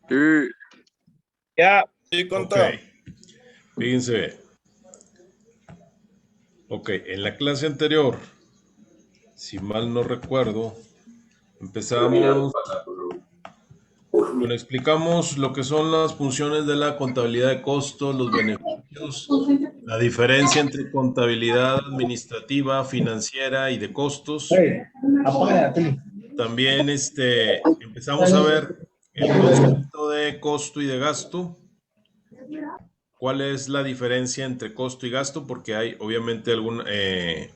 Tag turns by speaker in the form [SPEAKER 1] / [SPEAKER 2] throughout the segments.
[SPEAKER 1] Sí.
[SPEAKER 2] Ya.
[SPEAKER 3] Sí,
[SPEAKER 4] Ok,
[SPEAKER 3] conta.
[SPEAKER 4] fíjense. Ok, en la clase anterior, si mal no recuerdo, empezamos, bueno, explicamos lo que son las funciones de la contabilidad de costos, los beneficios, la diferencia entre contabilidad administrativa, financiera y de costos.
[SPEAKER 2] Hey, apaga la tele.
[SPEAKER 4] También empezamos a ver el concepto de costo y de gasto. ¿Cuál es la diferencia entre costo y gasto? Porque hay obviamente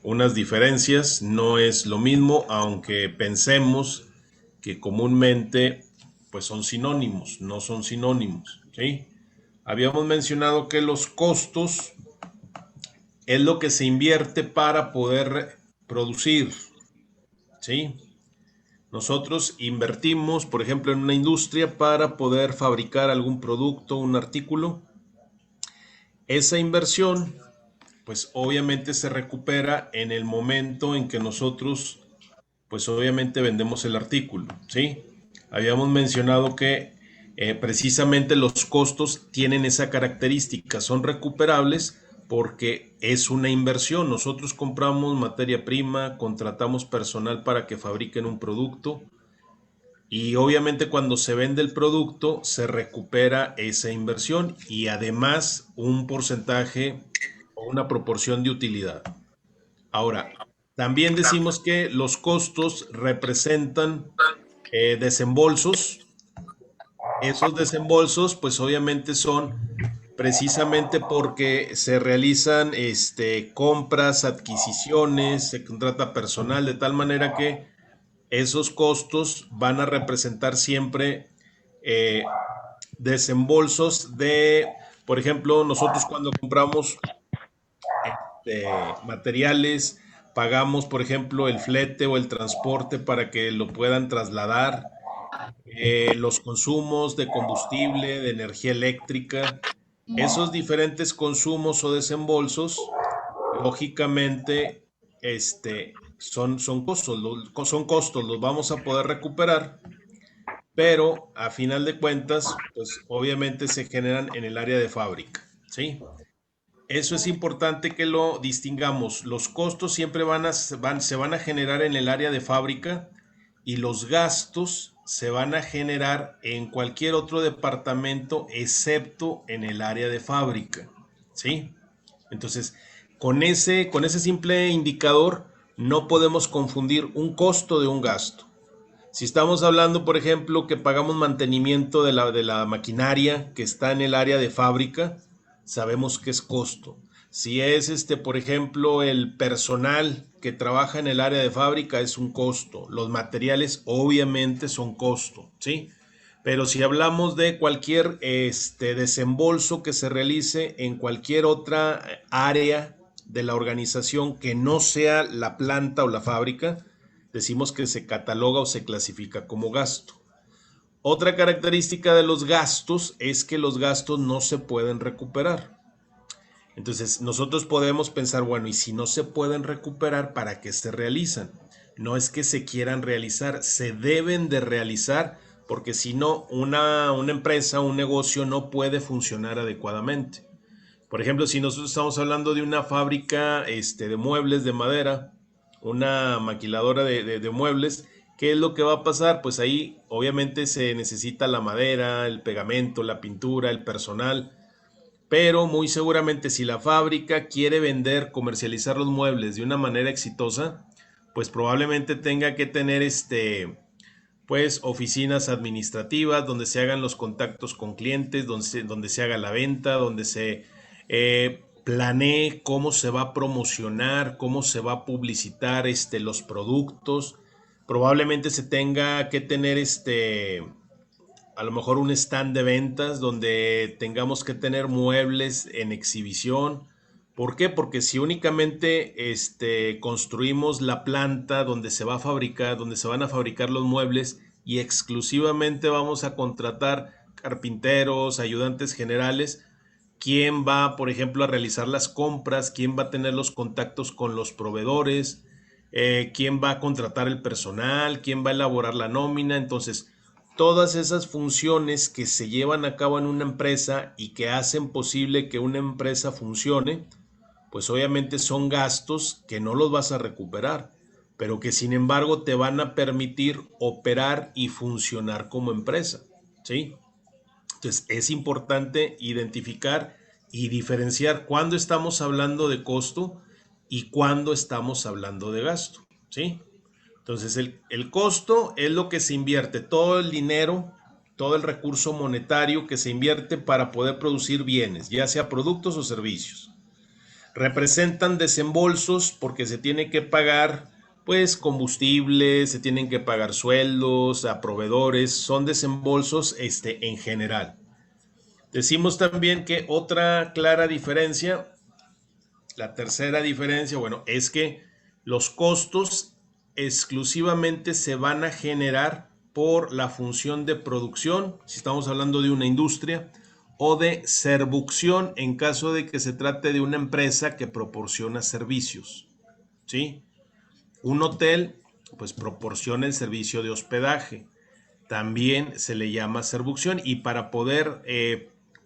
[SPEAKER 4] unas diferencias, no es lo mismo, aunque pensemos que comúnmente pues son sinónimos, no son sinónimos, ¿sí? Habíamos mencionado que los costos es lo que se invierte para poder producir, ¿sí? Nosotros invertimos, por ejemplo, en una industria para poder fabricar algún producto, un artículo. Esa inversión pues obviamente se recupera en el momento en que nosotros, pues obviamente vendemos el artículo, ¿sí? Habíamos mencionado que precisamente los costos tienen esa característica, son recuperables porque es una inversión. Nosotros compramos materia prima, contratamos personal para que fabriquen un producto y obviamente cuando se vende el producto se recupera esa inversión y además un porcentaje o una proporción de utilidad. Ahora, también decimos que los costos representan desembolsos. Esos desembolsos, pues obviamente son precisamente porque se realizan compras, adquisiciones, se contrata personal, de tal manera que esos costos van a representar siempre eh, desembolsos por ejemplo, nosotros cuando compramos materiales, pagamos, por ejemplo, el flete o el transporte para que lo puedan trasladar, los consumos de combustible, de energía eléctrica, esos diferentes consumos o desembolsos, lógicamente, son costos, los vamos a poder recuperar, pero a final de cuentas, pues obviamente se generan en el área de fábrica, ¿sí? Eso es importante que lo distingamos. Los costos siempre se van a generar en el área de fábrica y los gastos se van a generar en cualquier otro departamento excepto en el área de fábrica. ¿Sí? Entonces, con ese simple indicador no podemos confundir un costo de un gasto. Si estamos hablando, por ejemplo, que pagamos mantenimiento de la maquinaria que está en el área de fábrica, sabemos que es costo. Si es por ejemplo, el personal que trabaja en el área de fábrica es un costo. Los materiales obviamente son costo, ¿sí? Pero si hablamos de cualquier desembolso que se realice en cualquier otra área de la organización que no sea la planta o la fábrica, decimos que se cataloga o se clasifica como gasto. Otra característica de los gastos es que los gastos no se pueden recuperar. Entonces nosotros podemos pensar, bueno, y si no se pueden recuperar, ¿para qué se realizan? No es que se quieran realizar, se deben de realizar porque si no, una empresa, un negocio no puede funcionar adecuadamente. Por ejemplo, si nosotros estamos hablando de una fábrica de muebles de madera, una maquiladora de muebles, ¿qué es lo que va a pasar? Pues ahí obviamente se necesita la madera, el pegamento, la pintura, el personal, pero muy seguramente si la fábrica quiere vender, comercializar los muebles de una manera exitosa, pues probablemente tenga que tener pues oficinas administrativas donde se hagan los contactos con clientes, donde se haga la venta, donde se planee cómo se va a promocionar, cómo se va a publicitar los productos. Probablemente se tenga que tener a lo mejor un stand de ventas donde tengamos que tener muebles en exhibición. ¿Por qué? Porque si únicamente construimos la planta donde se va a fabricar, donde se van a fabricar los muebles y exclusivamente vamos a contratar carpinteros, ayudantes generales, ¿quién va, por ejemplo, a realizar las compras? ¿Quién va a tener los contactos con los proveedores? ¿Quién va a contratar el personal? ¿Quién va a elaborar la nómina? Entonces, todas esas funciones que se llevan a cabo en una empresa y que hacen posible que una empresa funcione, pues obviamente son gastos que no los vas a recuperar, pero que sin embargo te van a permitir operar y funcionar como empresa, ¿sí? Entonces es importante identificar y diferenciar cuándo estamos hablando de costo y cuándo estamos hablando de gasto, ¿sí? Entonces el costo es lo que se invierte, todo el dinero, todo el recurso monetario que se invierte para poder producir bienes, ya sea productos o servicios. Representan desembolsos porque se tiene que pagar pues combustible, se tienen que pagar sueldos a proveedores, son desembolsos en general. Decimos también que otra clara diferencia, la tercera diferencia, bueno, es que los costos exclusivamente se van a generar por la función de producción, si estamos hablando de una industria, o de servucción en caso de que se trate de una empresa que proporciona servicios, ¿sí? Un hotel, pues proporciona el servicio de hospedaje. También se le llama servucción y para poder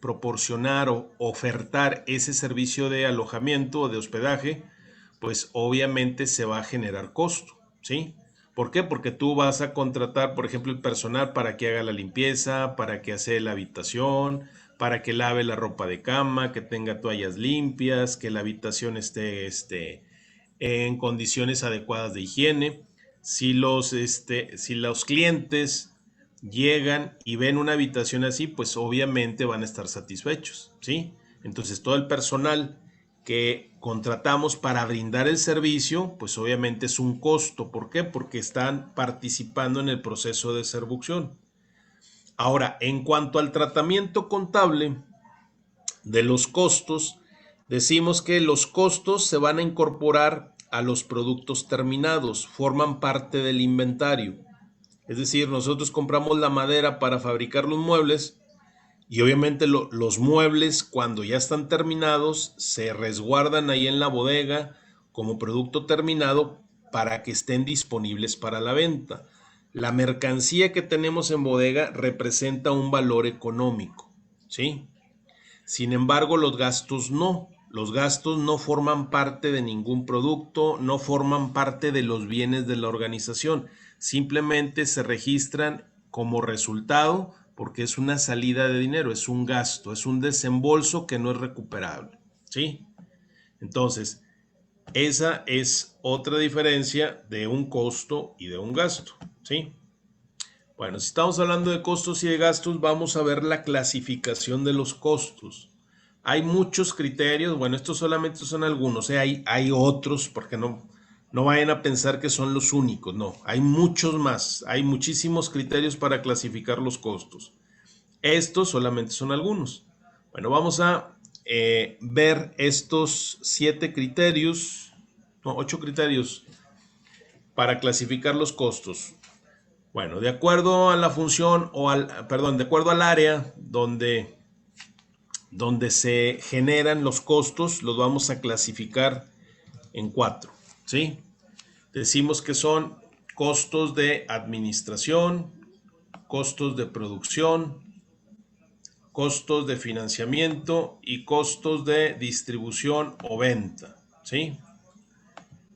[SPEAKER 4] proporcionar o ofertar ese servicio de alojamiento o de hospedaje, pues obviamente se va a generar costo, ¿sí? ¿Por qué? Porque tú vas a contratar, por ejemplo, el personal para que haga la limpieza, para que hace la habitación, para que lave la ropa de cama, que tenga toallas limpias, que la habitación esté en condiciones adecuadas de higiene. Si los clientes llegan y ven una habitación así, pues obviamente van a estar satisfechos, ¿sí? Entonces todo el personal que contratamos para brindar el servicio, pues obviamente es un costo. ¿Por qué? Porque están participando en el proceso de servucción. Ahora, en cuanto al tratamiento contable de los costos, decimos que los costos se van a incorporar a los productos terminados, forman parte del inventario. Es decir, nosotros compramos la madera para fabricar los muebles y obviamente los muebles cuando ya están terminados se resguardan ahí en la bodega como producto terminado para que estén disponibles para la venta. La mercancía que tenemos en bodega representa un valor económico, ¿sí? Sin embargo, los gastos no. Los gastos no forman parte de ningún producto, no forman parte de los bienes de la organización. Simplemente se registran como resultado porque es una salida de dinero, es un gasto, es un desembolso que no es recuperable. ¿Sí? Entonces, esa es otra diferencia de un costo y de un gasto. ¿Sí? Bueno, si estamos hablando de costos y de gastos, vamos a ver la clasificación de los costos. Hay muchos criterios, bueno, estos solamente son algunos, hay otros, porque no vayan a pensar que son los únicos, no, hay muchos más, hay muchísimos criterios para clasificar los costos. Estos solamente son algunos. Bueno, vamos a ver estos 7 criterios, no, 8 criterios para clasificar los costos. Bueno, de acuerdo a la función de acuerdo al área donde se generan los costos, los vamos a clasificar en 4, ¿sí? Decimos que son costos de administración, costos de producción, costos de financiamiento y costos de distribución o venta, ¿sí?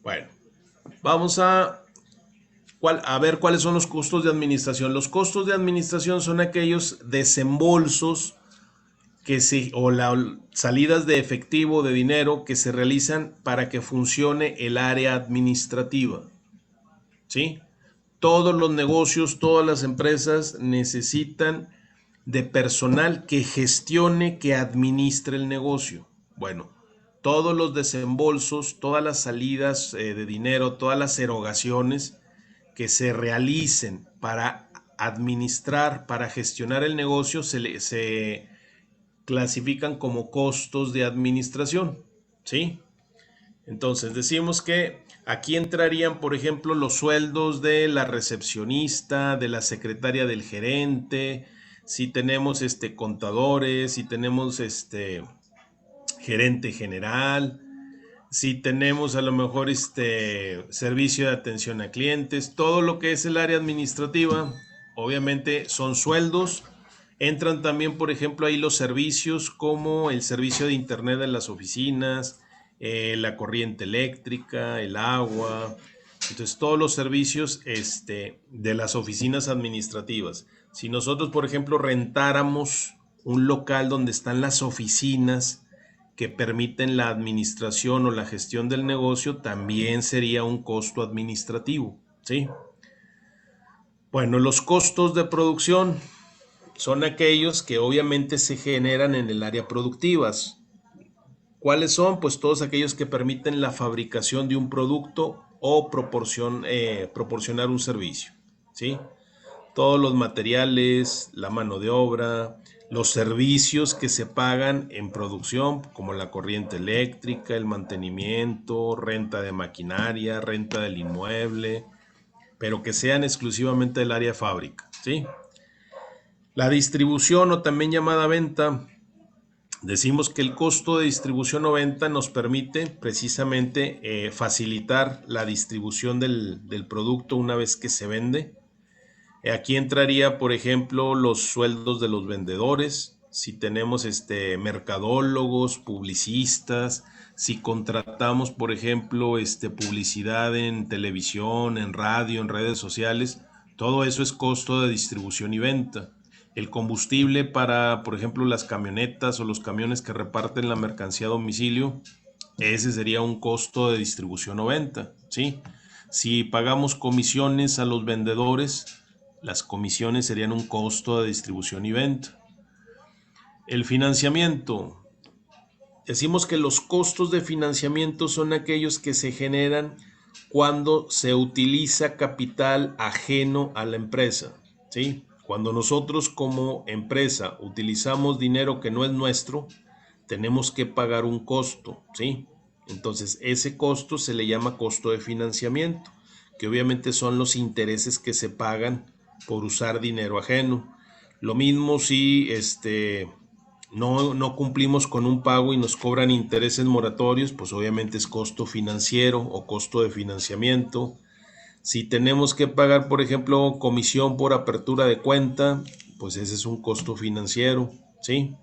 [SPEAKER 4] Bueno, vamos a ver cuáles son los costos de administración. Los costos de administración son aquellos desembolsos o las salidas de efectivo, de dinero, que se realizan para que funcione el área administrativa. ¿Sí? Todos los negocios, todas las empresas necesitan de personal que gestione, que administre el negocio. Bueno, todos los desembolsos, todas las salidas de dinero, todas las erogaciones que se realicen para administrar, para gestionar el negocio, se clasifican como costos de administración, ¿sí? Entonces decimos que aquí entrarían, por ejemplo, los sueldos de la recepcionista, de la secretaria del gerente, si tenemos contadores, si tenemos gerente general, si tenemos a lo mejor servicio de atención a clientes, todo lo que es el área administrativa obviamente son sueldos. Entran también, por ejemplo, ahí los servicios como el servicio de internet en las oficinas, la corriente eléctrica, el agua. Entonces, todos los servicios de las oficinas administrativas. Si nosotros, por ejemplo, rentáramos un local donde están las oficinas que permiten la administración o la gestión del negocio, también sería un costo administrativo, ¿sí? Bueno, los costos de producción son aquellos que obviamente se generan en el área productivas. ¿Cuáles son? Pues todos aquellos que permiten la fabricación de un producto o proporcionar un servicio, ¿sí? Todos los materiales, la mano de obra, los servicios que se pagan en producción, como la corriente eléctrica, el mantenimiento, renta de maquinaria, renta del inmueble, pero que sean exclusivamente del área fábrica, ¿sí? La distribución o también llamada venta, decimos que el costo de distribución o venta nos permite precisamente facilitar la distribución del producto una vez que se vende. Aquí entraría, por ejemplo, los sueldos de los vendedores, si tenemos mercadólogos, publicistas, si contratamos, por ejemplo, publicidad en televisión, en radio, en redes sociales, todo eso es costo de distribución y venta. El combustible para, por ejemplo, las camionetas o los camiones que reparten la mercancía a domicilio, ese sería un costo de distribución o venta, ¿sí? Si pagamos comisiones a los vendedores, las comisiones serían un costo de distribución y venta. El financiamiento. Decimos que los costos de financiamiento son aquellos que se generan cuando se utiliza capital ajeno a la empresa, ¿sí? Cuando nosotros como empresa utilizamos dinero que no es nuestro, tenemos que pagar un costo, ¿sí? Entonces, ese costo se le llama costo de financiamiento, que obviamente son los intereses que se pagan por usar dinero ajeno. Lo mismo si no cumplimos con un pago y nos cobran intereses moratorios, pues obviamente es costo financiero o costo de financiamiento. Si tenemos que pagar, por ejemplo, comisión por apertura de cuenta, pues ese es un costo financiero, ¿sí?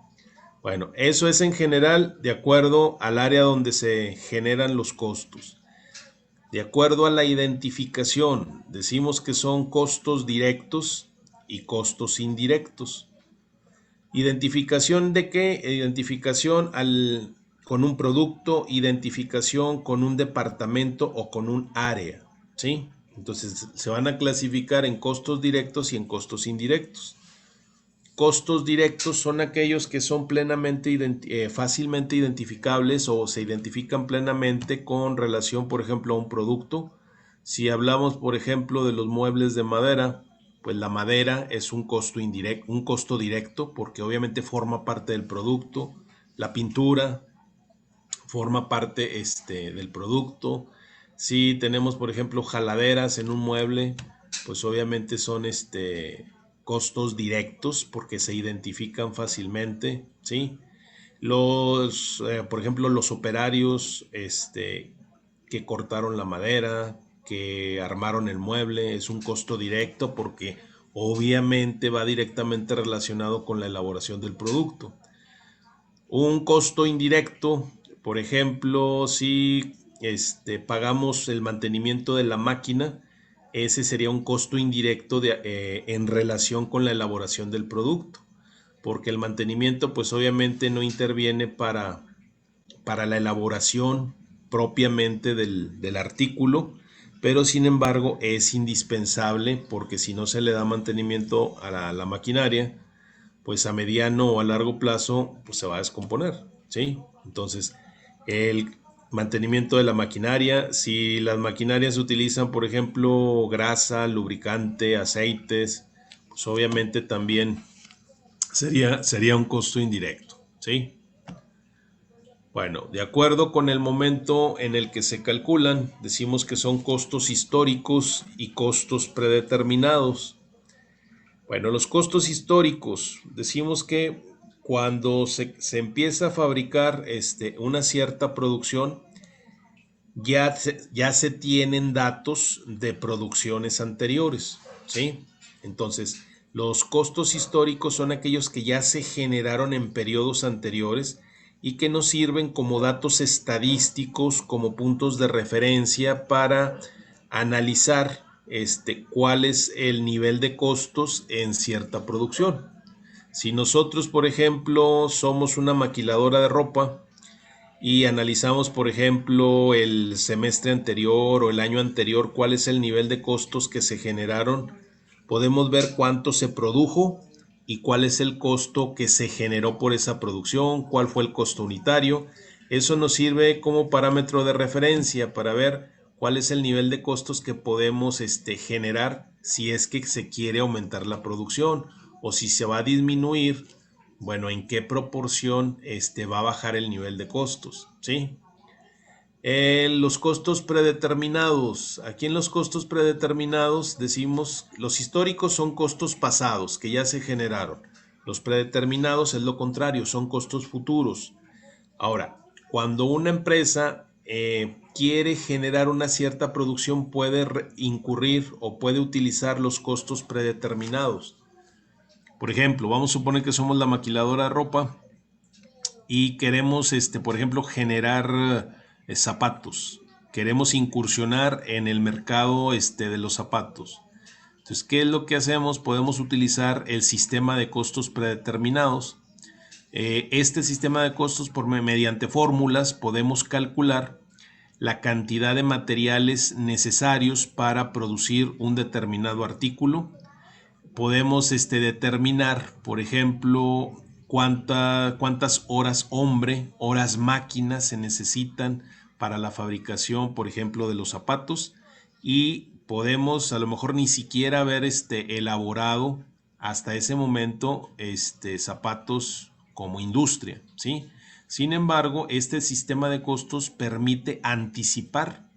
[SPEAKER 4] Bueno, eso es en general de acuerdo al área donde se generan los costos. De acuerdo a la identificación, decimos que son costos directos y costos indirectos. ¿Identificación de qué? Identificación con un producto, identificación con un departamento o con un área, ¿sí? Entonces se van a clasificar en costos directos y en costos indirectos. Costos directos son aquellos que son fácilmente identificables o se identifican plenamente con relación, por ejemplo, a un producto. Si hablamos, por ejemplo, de los muebles de madera, pues la madera es un costo indirecto, un costo directo, porque obviamente forma parte del producto. La pintura forma parte del producto. Si tenemos, por ejemplo, jaladeras en un mueble, pues obviamente son costos directos porque se identifican fácilmente, ¿sí? Por ejemplo, los operarios que cortaron la madera, que armaron el mueble, es un costo directo porque obviamente va directamente relacionado con la elaboración del producto. Un costo indirecto, por ejemplo, si pagamos el mantenimiento de la máquina, ese sería un costo indirecto en relación con la elaboración del producto, porque el mantenimiento pues obviamente no interviene para la elaboración propiamente del artículo, pero sin embargo es indispensable porque si no se le da mantenimiento a la maquinaria, pues a mediano o a largo plazo pues se va a descomponer, ¿sí? Entonces, el mantenimiento de la maquinaria, si las maquinarias utilizan, por ejemplo, grasa, lubricante, aceites, pues obviamente también sería un costo indirecto, ¿sí? Bueno, de acuerdo con el momento en el que se calculan, decimos que son costos históricos y costos predeterminados. Bueno, los costos históricos, decimos que cuando se empieza a fabricar una cierta producción, ya se tienen datos de producciones anteriores, ¿sí? Entonces, los costos históricos son aquellos que ya se generaron en periodos anteriores y que nos sirven como datos estadísticos, como puntos de referencia para analizar cuál es el nivel de costos en cierta producción. Si nosotros, por ejemplo, somos una maquiladora de ropa y analizamos, por ejemplo, el semestre anterior o el año anterior, cuál es el nivel de costos que se generaron, podemos ver cuánto se produjo y cuál es el costo que se generó por esa producción, cuál fue el costo unitario. Eso nos sirve como parámetro de referencia para ver cuál es el nivel de costos que podemos generar si es que se quiere aumentar la producción o si se va a disminuir, bueno, en qué proporción va a bajar el nivel de costos, ¿sí? Los costos predeterminados. Aquí en los costos predeterminados decimos, los históricos son costos pasados que ya se generaron. Los predeterminados es lo contrario, son costos futuros. Ahora, cuando una empresa quiere generar una cierta producción, puede incurrir o puede utilizar los costos predeterminados. Por ejemplo, vamos a suponer que somos la maquiladora de ropa y queremos, por ejemplo, generar zapatos. Queremos incursionar en el mercado de los zapatos. Entonces, ¿qué es lo que hacemos? Podemos utilizar el sistema de costos predeterminados. Este sistema de costos, mediante fórmulas, podemos calcular la cantidad de materiales necesarios para producir un determinado artículo. Podemos determinar, por ejemplo, cuántas horas hombre, horas máquina se necesitan para la fabricación, por ejemplo, de los zapatos, y podemos a lo mejor ni siquiera haber elaborado hasta ese momento zapatos como industria, ¿sí? Sin embargo, este sistema de costos permite anticipar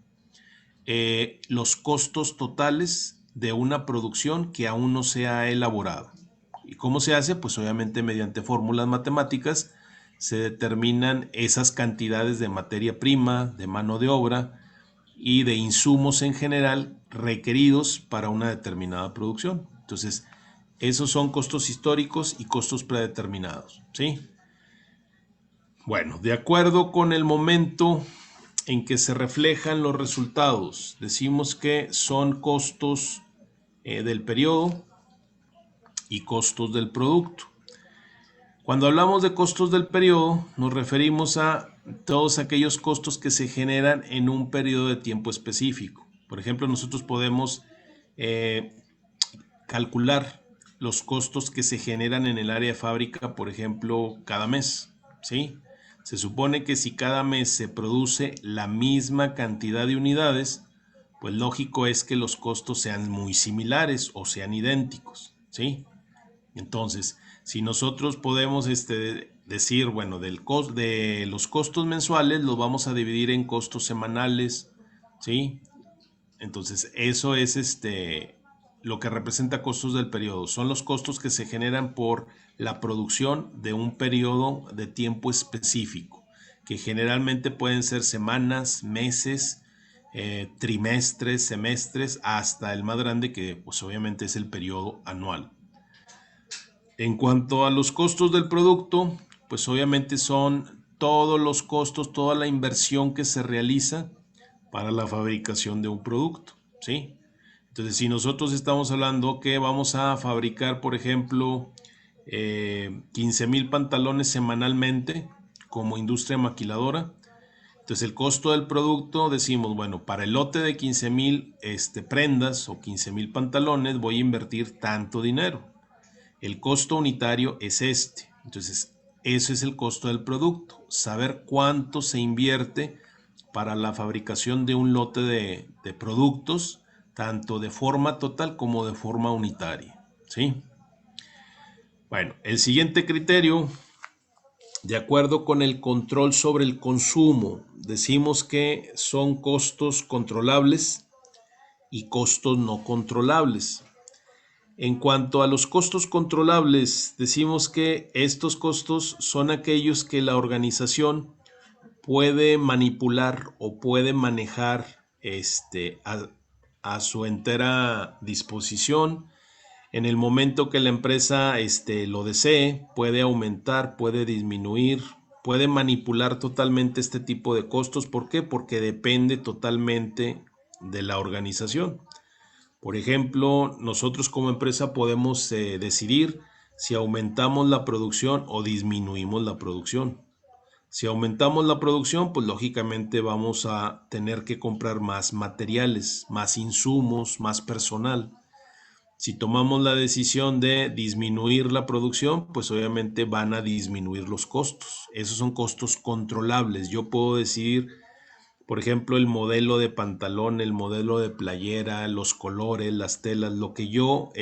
[SPEAKER 4] los costos totales de una producción que aún no se ha elaborado. ¿Y cómo se hace? Pues obviamente mediante fórmulas matemáticas se determinan esas cantidades de materia prima, de mano de obra y de insumos en general requeridos para una determinada producción. Entonces, esos son costos históricos y costos predeterminados, ¿sí? Bueno, de acuerdo con el momento en que se reflejan los resultados, decimos que son costos del periodo y costos del producto. Cuando hablamos de costos del periodo, nos referimos a todos aquellos costos que se generan en un periodo de tiempo específico. Por ejemplo, nosotros podemos calcular los costos que se generan en el área de fábrica, por ejemplo, cada mes, ¿sí? Se supone que si cada mes se produce la misma cantidad de unidades, pues lógico es que los costos sean muy similares o sean idénticos, ¿sí? Entonces, si nosotros podemos decir, bueno, de los costos mensuales los vamos a dividir en costos semanales, ¿sí? Entonces, eso es lo que representa costos del periodo. Son los costos que se generan por la producción de un periodo de tiempo específico, que generalmente pueden ser semanas, meses, trimestres, semestres, hasta el más grande que pues obviamente es el periodo anual. En cuanto a los costos del producto, pues obviamente son todos los costos, toda la inversión que se realiza para la fabricación de un producto, ¿sí? Entonces, si nosotros estamos hablando que vamos a fabricar, por ejemplo, 15,000 pantalones semanalmente como industria maquiladora, entonces el costo del producto, decimos, bueno, para el lote de 15,000 prendas o 15,000 pantalones voy a invertir tanto dinero. El costo unitario es Entonces, eso es el costo del producto. Saber cuánto se invierte para la fabricación de un lote de productos, tanto de forma total como de forma unitaria, ¿sí? Bueno, el siguiente criterio, de acuerdo con el control sobre el consumo, decimos que son costos controlables y costos no controlables. En cuanto a los costos controlables, decimos que estos costos son aquellos que la organización puede manipular o puede manejar a su entera disposición En el momento que la empresa lo desee, puede aumentar, puede disminuir, puede manipular totalmente este tipo de costos. ¿Por qué? Porque depende totalmente de la organización. Por ejemplo, nosotros como empresa podemos decidir si aumentamos la producción o disminuimos la producción. Si aumentamos la producción, pues lógicamente vamos a tener que comprar más materiales, más insumos, más personal. Si tomamos la decisión de disminuir la producción, pues obviamente van a disminuir los costos. Esos son costos controlables. Yo puedo decidir, por ejemplo, el modelo de pantalón, el modelo de playera, los colores, las telas, lo que yo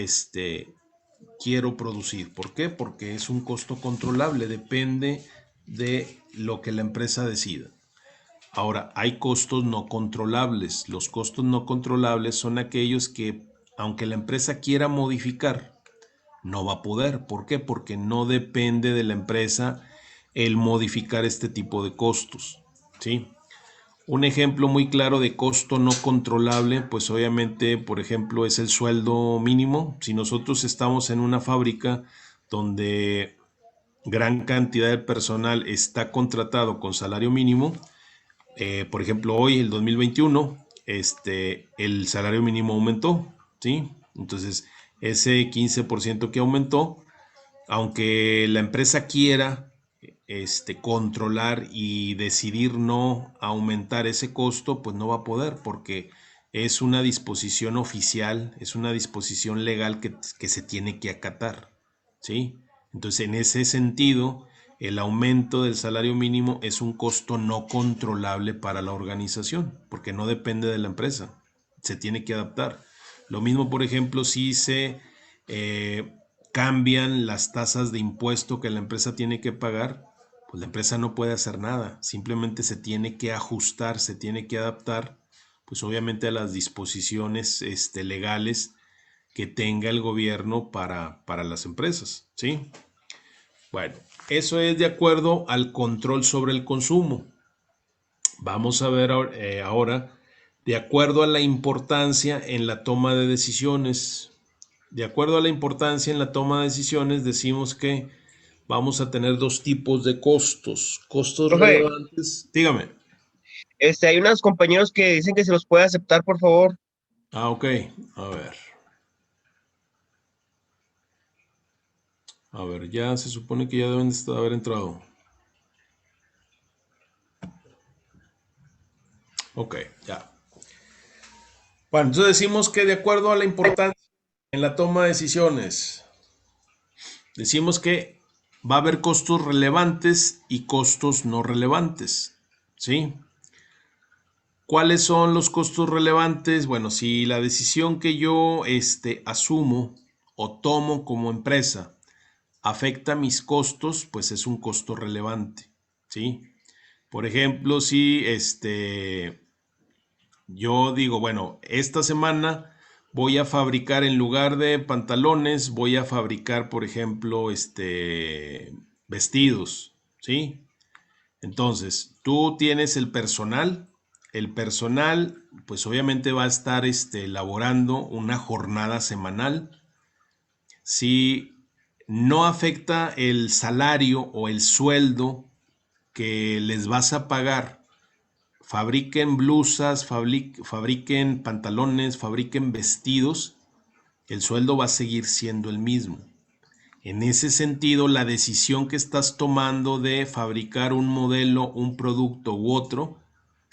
[SPEAKER 4] quiero producir. ¿Por qué? Porque es un costo controlable, depende de lo que la empresa decida. Ahora, hay costos no controlables. Los costos no controlables son aquellos que, aunque la empresa quiera modificar, no va a poder. ¿Por qué? Porque no depende de la empresa el modificar este tipo de costos. ¿Sí? Un ejemplo muy claro de costo no controlable, pues obviamente, por ejemplo, es el sueldo mínimo. Si nosotros estamos en una fábrica donde gran cantidad de personal está contratado con salario mínimo, por ejemplo, hoy, el 2021, el salario mínimo aumentó, ¿sí? Entonces, ese 15% que aumentó, aunque la empresa quiera controlar y decidir no aumentar ese costo, pues no va a poder porque es una disposición oficial, es una disposición legal que se tiene que acatar, ¿sí? Entonces, en ese sentido, el aumento del salario mínimo es un costo no controlable para la organización, porque no depende de la empresa, se tiene que adaptar. Lo mismo, por ejemplo, si se cambian las tasas de impuesto que la empresa tiene que pagar, pues la empresa no puede hacer nada, simplemente se tiene que ajustar, se tiene que adaptar, pues obviamente a las disposiciones legales que tenga el gobierno para las empresas, ¿sí? Bueno, eso es de acuerdo al control sobre el consumo. Vamos a ver ahora, de acuerdo a la importancia en la toma de decisiones. De acuerdo a la importancia en la toma de decisiones, decimos que vamos a tener dos tipos de costos. Costos
[SPEAKER 2] Profe,
[SPEAKER 4] relevantes. Dígame.
[SPEAKER 2] hay unos compañeros que dicen que se los puede aceptar, por favor.
[SPEAKER 4] Ah, ok. A ver. A ver, ya se supone que ya deben de haber entrado. Ok, ya. Bueno, entonces decimos que de acuerdo a la importancia en la toma de decisiones, decimos que va a haber costos relevantes y costos no relevantes. ¿Sí? ¿Cuáles son los costos relevantes? Bueno, si la decisión que yo asumo o tomo como empresa afecta mis costos, pues es un costo relevante, ¿sí? Por ejemplo, si yo digo, bueno, esta semana voy a fabricar en lugar de pantalones, voy a fabricar, por ejemplo, vestidos, ¿sí? Entonces, tú tienes el personal, pues obviamente va a estar elaborando una jornada semanal. Si no afecta el salario o el sueldo que les vas a pagar, fabriquen blusas, fabriquen pantalones, fabriquen vestidos, el sueldo va a seguir siendo el mismo. En ese sentido, la decisión que estás tomando de fabricar un modelo, un producto u otro,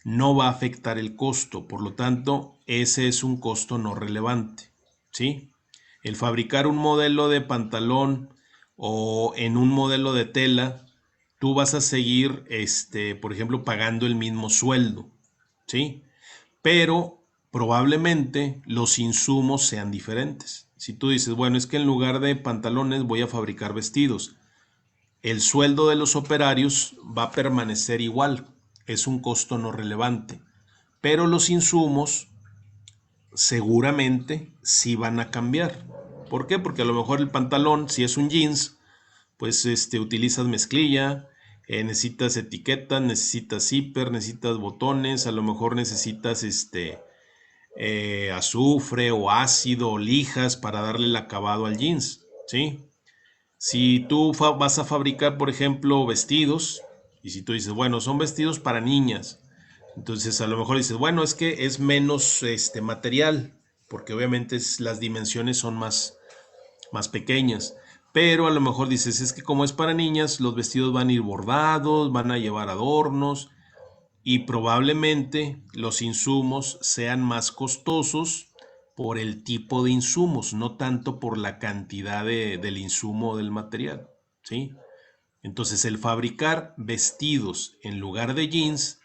[SPEAKER 4] no va a afectar el costo. Por lo tanto, ese es un costo no relevante, ¿sí? El fabricar un modelo de pantalón o en un modelo de tela, tú vas a seguir, por ejemplo, pagando el mismo sueldo, ¿sí? Pero probablemente los insumos sean diferentes. Si tú dices, bueno, es que en lugar de pantalones voy a fabricar vestidos, el sueldo de los operarios va a permanecer igual, es un costo no relevante, pero los insumos seguramente sí van a cambiar. ¿Por qué? Porque a lo mejor el pantalón, si es un jeans, pues utilizas mezclilla, necesitas etiquetas, necesitas zipper, necesitas botones, a lo mejor necesitas azufre o ácido o lijas para darle el acabado al jeans, ¿sí? Si tú vas a fabricar, por ejemplo, vestidos, y si tú dices, bueno, son vestidos para niñas, entonces a lo mejor dices, bueno, es que es menos material, porque obviamente las dimensiones son más pequeñas. Pero a lo mejor dices, es que como es para niñas, los vestidos van a ir bordados, van a llevar adornos y probablemente los insumos sean más costosos por el tipo de insumos, no tanto por la cantidad del insumo o del material, ¿sí? Entonces el fabricar vestidos en lugar de jeans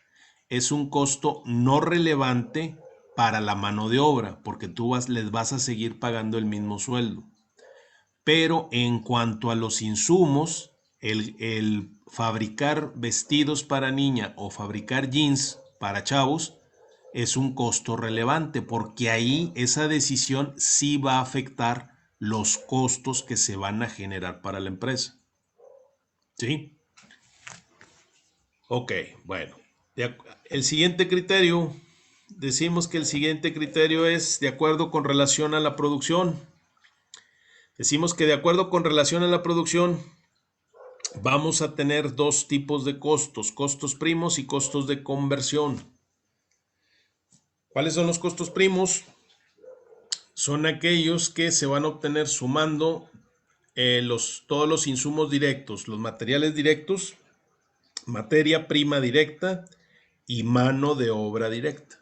[SPEAKER 4] es un costo no relevante para la mano de obra, porque les vas a seguir pagando el mismo sueldo. Pero en cuanto a los insumos, el fabricar vestidos para niña o fabricar jeans para chavos es un costo relevante, porque ahí esa decisión sí va a afectar los costos que se van a generar para la empresa. ¿Sí? Ok, bueno. El siguiente criterio, decimos que el siguiente criterio es de acuerdo con relación a la producción. Decimos que de acuerdo con relación a la producción, vamos a tener dos tipos de costos, costos primos y costos de conversión. ¿Cuáles son los costos primos? Son aquellos que se van a obtener sumando todos los insumos directos, los materiales directos, materia prima directa y mano de obra directa.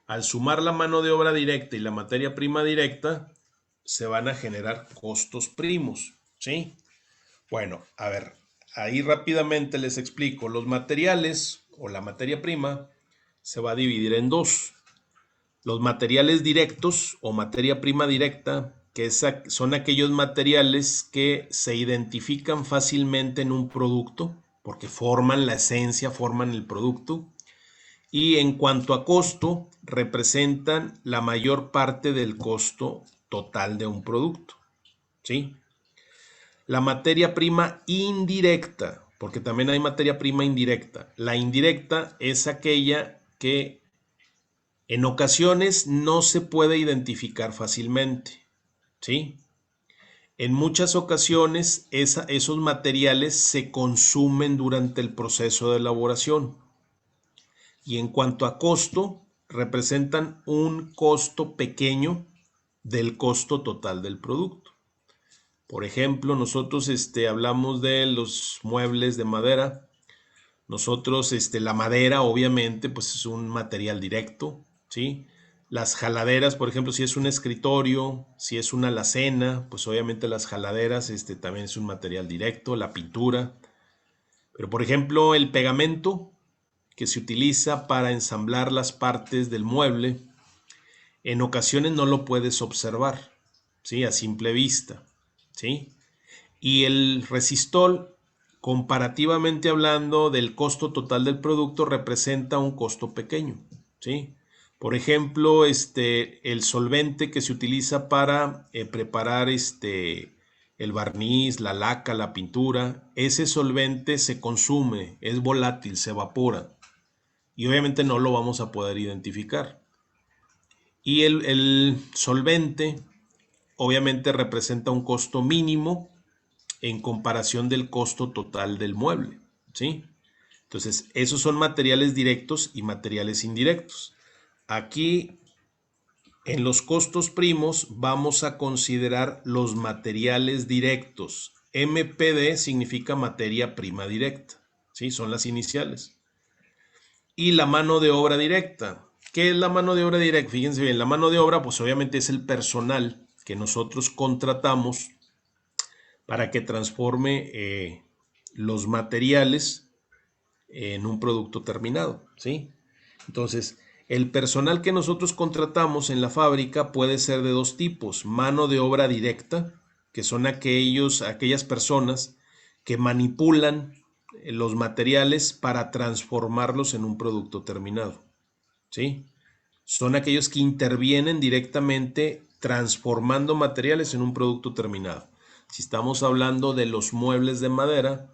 [SPEAKER 4] Al sumar la mano de obra directa y la materia prima directa, se van a generar costos primos, ¿sí? Bueno, a ver, ahí rápidamente les explico. Los materiales o la materia prima se va a dividir en dos. Los materiales directos o materia prima directa, que son aquellos materiales que se identifican fácilmente en un producto, porque forman la esencia, forman el producto. Y en cuanto a costo, representan la mayor parte del costo total de un producto, ¿sí? La materia prima indirecta, porque también hay materia prima indirecta. La indirecta es aquella que en ocasiones no se puede identificar fácilmente, ¿sí? En muchas ocasiones esos materiales se consumen durante el proceso de elaboración. Y en cuanto a costo, representan un costo pequeño del costo total del producto. Por ejemplo, nosotros hablamos de los muebles de madera. Nosotros, la madera, obviamente, pues es un material directo, ¿sí? Las jaladeras, por ejemplo, si es un escritorio, si es una alacena, pues obviamente las jaladeras, también es un material directo, la pintura. Pero, por ejemplo, el pegamento que se utiliza para ensamblar las partes del mueble, en ocasiones no lo puedes observar, ¿sí? A simple vista, ¿sí? Y el resistol, comparativamente hablando del costo total del producto, representa un costo pequeño, ¿sí? Por ejemplo, el solvente que se utiliza para preparar el barniz, la laca, la pintura, ese solvente se consume, es volátil, se evapora y obviamente no lo vamos a poder identificar. Y el solvente obviamente representa un costo mínimo en comparación del costo total del mueble, ¿sí? Entonces, esos son materiales directos y materiales indirectos. Aquí, en los costos primos, vamos a considerar los materiales directos. MPD significa materia prima directa, ¿sí? Son las iniciales. Y la mano de obra directa. ¿Qué es la mano de obra directa? Fíjense bien, la mano de obra, pues obviamente es el personal que nosotros contratamos para que transforme los materiales en un producto terminado, ¿sí? Entonces, el personal que nosotros contratamos en la fábrica puede ser de dos tipos: mano de obra directa, que son aquellas personas que manipulan los materiales para transformarlos en un producto terminado, ¿sí? Son aquellos que intervienen directamente transformando materiales en un producto terminado. Si estamos hablando de los muebles de madera,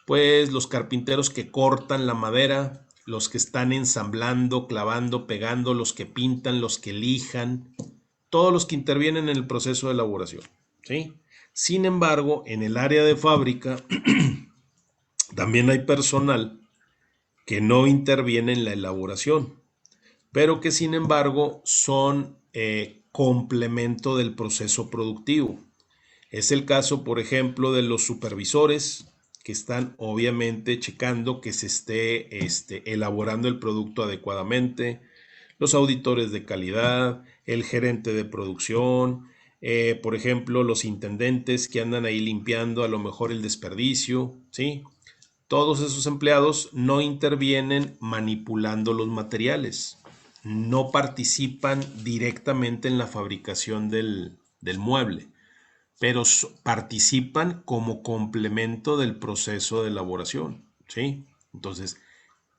[SPEAKER 4] pues los carpinteros que cortan la madera, los que están ensamblando, clavando, pegando, los que pintan, los que lijan, todos los que intervienen en el proceso de elaboración, ¿sí? Sin embargo, en el área de fábrica también hay personal que no interviene en la elaboración, pero que sin embargo son complemento del proceso productivo. Es el caso, por ejemplo, de los supervisores que están obviamente checando que se esté elaborando el producto adecuadamente, los auditores de calidad, el gerente de producción, por ejemplo, los intendentes que andan ahí limpiando a lo mejor el desperdicio, ¿sí? Todos esos empleados no intervienen manipulando los materiales, no participan directamente en la fabricación del mueble, pero participan como complemento del proceso de elaboración, ¿sí? Entonces,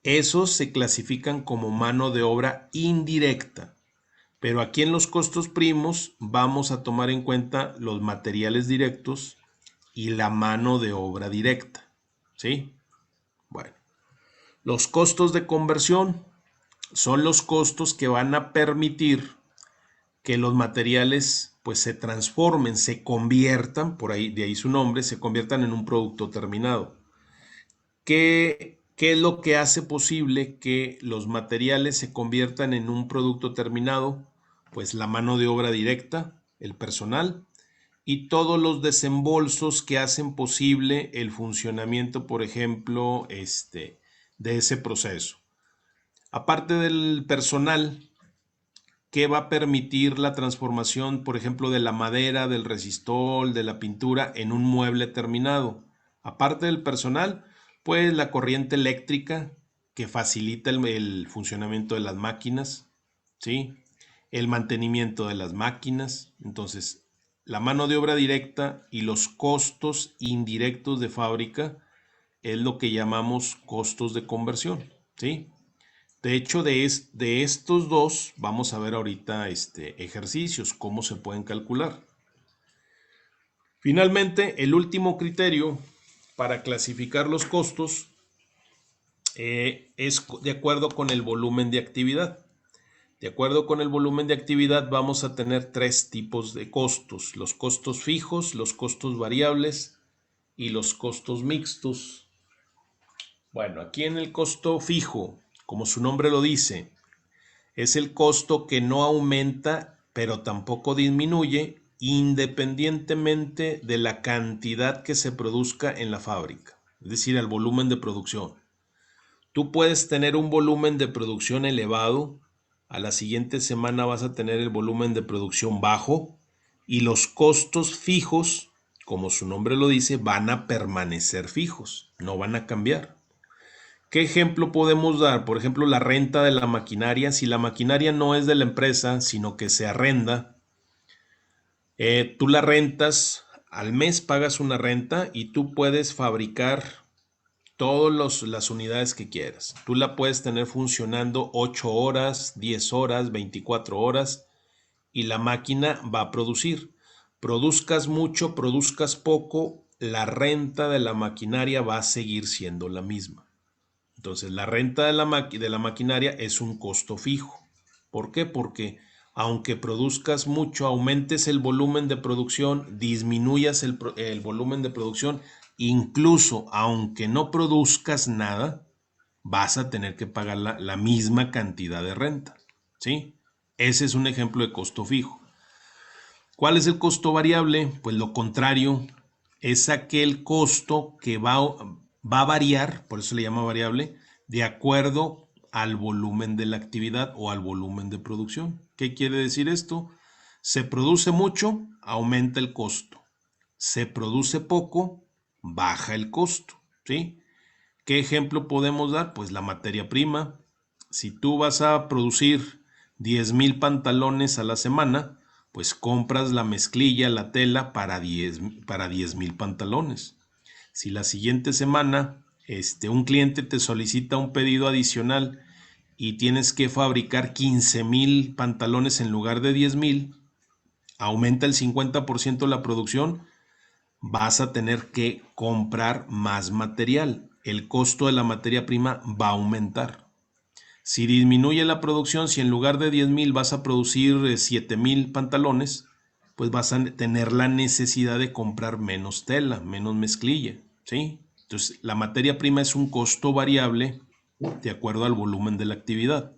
[SPEAKER 4] esos se clasifican como mano de obra indirecta, pero aquí en los costos primos vamos a tomar en cuenta los materiales directos y la mano de obra directa, ¿sí? Bueno, los costos de conversión son los costos que van a permitir que los materiales pues se transformen, se conviertan, por ahí, de ahí su nombre, se conviertan en un producto terminado. ¿Qué es lo que hace posible que los materiales se conviertan en un producto terminado? Pues la mano de obra directa, el personal y todos los desembolsos que hacen posible el funcionamiento, por ejemplo, de ese proceso. Aparte del personal, ¿qué va a permitir la transformación, por ejemplo, de la madera, del resistol, de la pintura en un mueble terminado? Aparte del personal, pues la corriente eléctrica que facilita el funcionamiento de las máquinas, ¿sí? El mantenimiento de las máquinas. Entonces, la mano de obra directa y los costos indirectos de fábrica es lo que llamamos costos de conversión, ¿sí? De hecho, de estos dos, vamos a ver ahorita ejercicios, cómo se pueden calcular. Finalmente, el último criterio para clasificar los costos es de acuerdo con el volumen de actividad. De acuerdo con el volumen de actividad vamos a tener tres tipos de costos: los costos fijos, los costos variables y los costos mixtos. Bueno, aquí en el costo fijo, como su nombre lo dice, es el costo que no aumenta, pero tampoco disminuye, independientemente de la cantidad que se produzca en la fábrica, es decir, el volumen de producción. Tú puedes tener un volumen de producción elevado, a la siguiente semana vas a tener el volumen de producción bajo y los costos fijos, como su nombre lo dice, van a permanecer fijos, no van a cambiar. ¿Qué ejemplo podemos dar? Por ejemplo, la renta de la maquinaria. Si la maquinaria no es de la empresa, sino que se arrenda, tú la rentas, al mes pagas una renta y tú puedes fabricar todas las unidades que quieras. Tú la puedes tener funcionando 8 horas, 10 horas, 24 horas y la máquina va a producir. Produzcas mucho, produzcas poco, la renta de la maquinaria va a seguir siendo la misma. Entonces, la renta de la maquinaria es un costo fijo. ¿Por qué? Porque aunque produzcas mucho, aumentes el volumen de producción, disminuyas el volumen de producción, incluso aunque no produzcas nada, vas a tener que pagar la misma cantidad de renta, ¿sí? Ese es un ejemplo de costo fijo. ¿Cuál es el costo variable? Pues lo contrario, es aquel costo que va a variar, por eso le llama variable, de acuerdo al volumen de la actividad o al volumen de producción. ¿Qué quiere decir esto? Se produce mucho, aumenta el costo. Se produce poco, baja el costo, ¿sí? ¿Qué ejemplo podemos dar? Pues la materia prima. Si tú vas a producir 10,000 pantalones a la semana, pues compras la mezclilla, la tela para 10,000 pantalones. Si la siguiente semana un cliente te solicita un pedido adicional y tienes que fabricar 15,000 pantalones en lugar de 10,000, aumenta el 50% la producción, vas a tener que comprar más material. El costo de la materia prima va a aumentar. Si disminuye la producción, si en lugar de 10,000 vas a producir 7,000 pantalones, pues vas a tener la necesidad de comprar menos tela, menos mezclilla, ¿sí? Entonces, la materia prima es un costo variable de acuerdo al volumen de la actividad.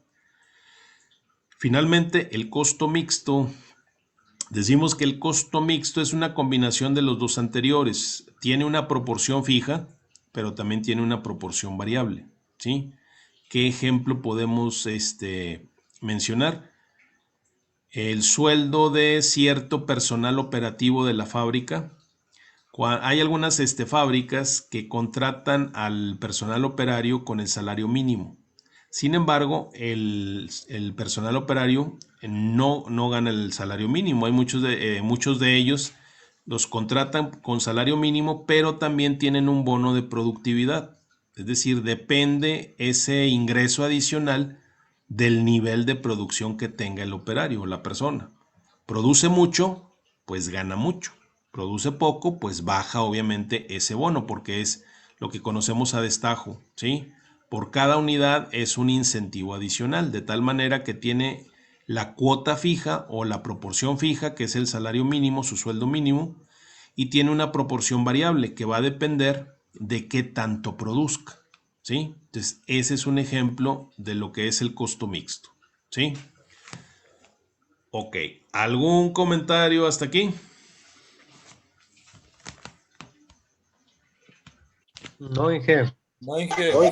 [SPEAKER 4] Finalmente, el costo mixto. Decimos que el costo mixto es una combinación de los dos anteriores. Tiene una proporción fija, pero también tiene una proporción variable, ¿sí? ¿Qué ejemplo podemos mencionar? El sueldo de cierto personal operativo de la fábrica. Hay algunas fábricas que contratan al personal operario con el salario mínimo. Sin embargo, el personal operario no gana el salario mínimo. Hay muchos de ellos los contratan con salario mínimo, pero también tienen un bono de productividad. Es decir, depende ese ingreso adicional del nivel de producción que tenga el operario o la persona. Produce mucho, pues gana mucho. Produce poco, pues baja obviamente ese bono, porque es lo que conocemos a destajo, ¿sí? Por cada unidad es un incentivo adicional, de tal manera que tiene la cuota fija o la proporción fija, que es el salario mínimo, su sueldo mínimo, y tiene una proporción variable que va a depender de qué tanto produzca, ¿sí? Entonces, ese es un ejemplo de lo que es el costo mixto, ¿sí? Ok, ¿algún comentario hasta aquí?
[SPEAKER 2] No, Inge.
[SPEAKER 1] No, Inge.
[SPEAKER 3] Oye,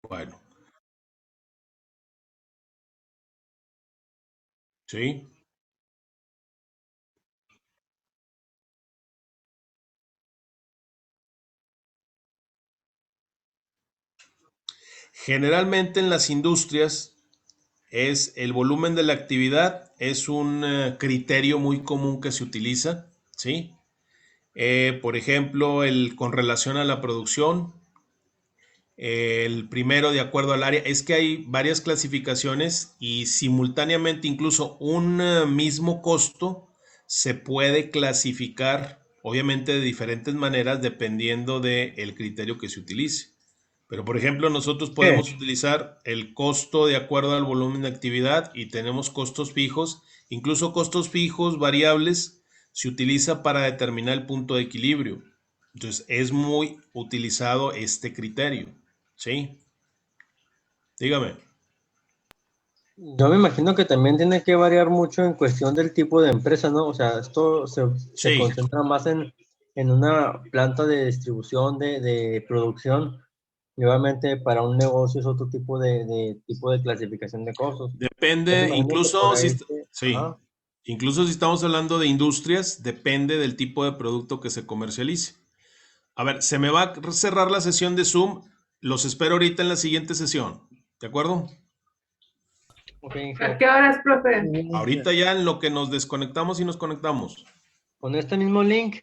[SPEAKER 4] Bueno, ¿sí? Generalmente en las industrias es el volumen de la actividad, es un criterio muy común que se utiliza, ¿sí? Por ejemplo, con relación a la producción, el primero de acuerdo al área, es que hay varias clasificaciones y simultáneamente incluso un mismo costo se puede clasificar, obviamente de diferentes maneras dependiendo del criterio que se utilice. Pero por ejemplo, nosotros podemos utilizar el costo de acuerdo al volumen de actividad y tenemos costos fijos, incluso costos fijos variables se utiliza para determinar el punto de equilibrio. Entonces es muy utilizado este criterio, ¿sí? Dígame.
[SPEAKER 2] Yo me imagino que también tiene que variar mucho en cuestión del tipo de empresa, ¿no? O sea, esto se
[SPEAKER 4] Sí,
[SPEAKER 2] concentra más en una planta de distribución, de producción, y obviamente para un negocio es otro tipo tipo de clasificación de costos. Yo me
[SPEAKER 4] depende,
[SPEAKER 2] imagino que por
[SPEAKER 4] incluso
[SPEAKER 2] ahí,
[SPEAKER 4] si, sí,
[SPEAKER 2] ajá,
[SPEAKER 4] incluso si estamos hablando de industrias, depende del tipo de producto que se comercialice. A ver, se me va a cerrar la sesión de Zoom. Los espero ahorita en la siguiente sesión. ¿De acuerdo?
[SPEAKER 2] ok, Inge.
[SPEAKER 5] ¿A qué horas, profe?
[SPEAKER 4] Ahorita ya en lo que nos desconectamos y nos conectamos.
[SPEAKER 2] Con este mismo link.